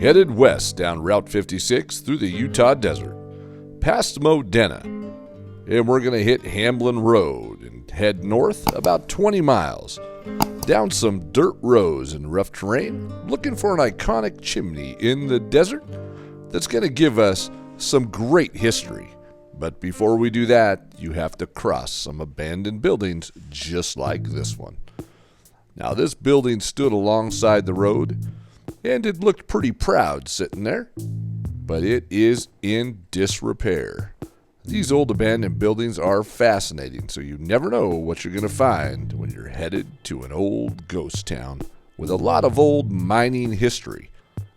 Headed west down Route 56 through the Utah desert, past Modena, and we're going to hit Hamlin Road and head north about 20 miles, down some dirt roads and rough terrain, looking for an iconic chimney in the desert that's going to give us some great history. But before we do that, you have to cross some abandoned buildings just like this one. Now, this building stood alongside the road, and it looked pretty proud sitting there, but it is in disrepair. These old abandoned buildings are fascinating, so you never know what you're going to find when you're headed to an old ghost town with a lot of old mining history.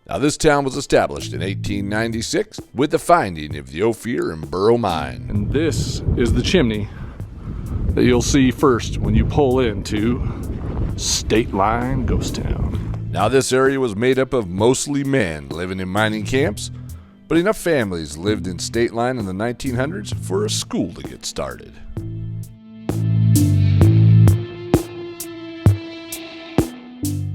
Now, this town was established in 1896 with the finding of the Ophir and Burrow mine. And this is the chimney that you'll see first when you pull into Stateline Ghost Town. Now, this area was made up of mostly men living in mining camps, but enough families lived in Stateline in the 1900s for a school to get started.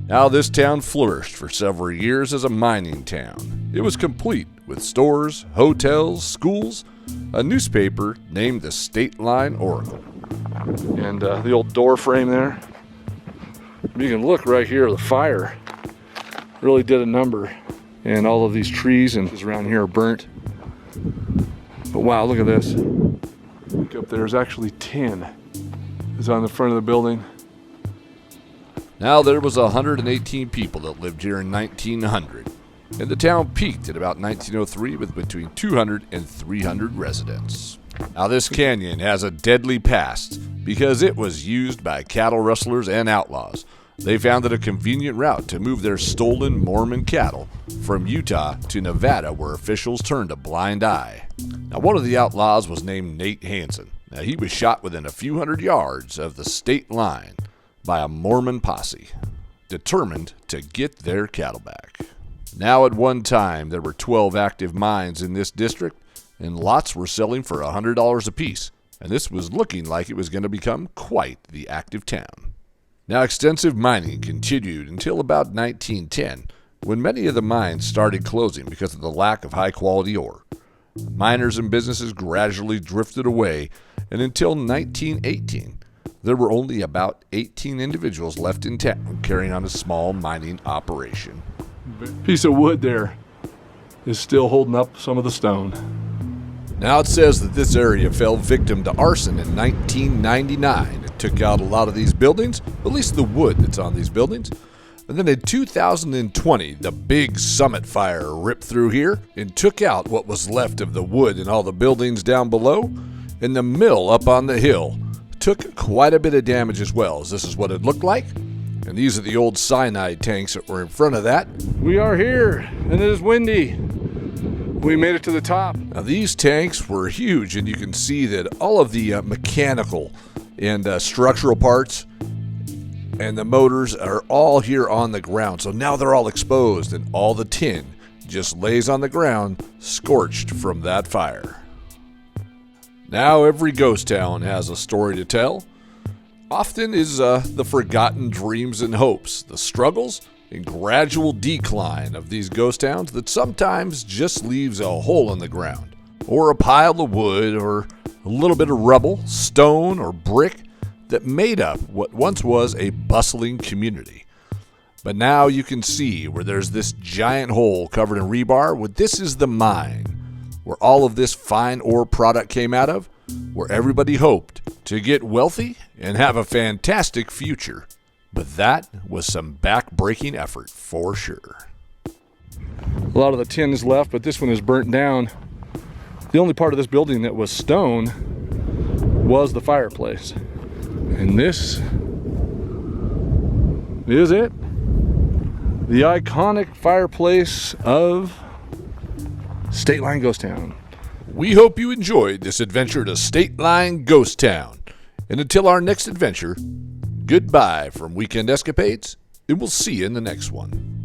Now, this town flourished for several years as a mining town. It was complete with stores, hotels, schools, a newspaper named the Stateline Oracle. And the old door frame there. You can look right here, the fire really did a number. And all of these trees and around here are burnt. But wow, look at this. Look up there's actually tin. It's on the front of the building. Now, there was 118 people that lived here in 1900, and the town peaked at about 1903 with between 200 and 300 residents. Now, this canyon has a deadly past because it was used by cattle rustlers and outlaws. They found it a convenient route to move their stolen Mormon cattle from Utah to Nevada, where officials turned a blind eye. Now, one of the outlaws was named Nate Hansen. Now, he was shot within a few hundred yards of the state line by a Mormon posse, determined to get their cattle back. Now, at one time, there were 12 active mines in this district, and lots were selling for $100 apiece, and this was looking like it was going to become quite the active town. Now, extensive mining continued until about 1910, when many of the mines started closing because of the lack of high-quality ore. Miners and businesses gradually drifted away, and until 1918, there were only about 18 individuals left in town carrying on a small mining operation. Piece of wood there is still holding up some of the stone. Now, it says that this area fell victim to arson in 1999. It took out a lot of these buildings, at least the wood that's on these buildings. And then in 2020, the big Summit fire ripped through here and took out what was left of the wood in all the buildings down below, and the mill up on the hill took quite a bit of damage as well, as this is what it looked like. And these are the old cyanide tanks that were in front of that. We are here, and it is windy. We made it to the top. Now, these tanks were huge, and you can see that all of the mechanical and structural parts and the motors are all here on the ground. So now they're all exposed, and all the tin just lays on the ground, scorched from that fire. Now, every ghost town has a story to tell. Often is the forgotten dreams and hopes, the struggles and gradual decline of these ghost towns that sometimes just leaves a hole in the ground, or a pile of wood, or a little bit of rubble, stone, or brick that made up what once was a bustling community. But now you can see where there's this giant hole covered in rebar, where this is the mine, where all of this fine ore product came out of, where everybody hoped to get wealthy and have a fantastic future. But that was some back-breaking effort for sure. A lot of the tin is left, but this one is burnt down. The only part of this building that was stone was the fireplace. And this is it. The iconic fireplace of Stateline Ghost Town. We hope you enjoyed this adventure to Stateline Ghost Town. And until our next adventure, goodbye from Weekend Escapades, and we'll see you in the next one.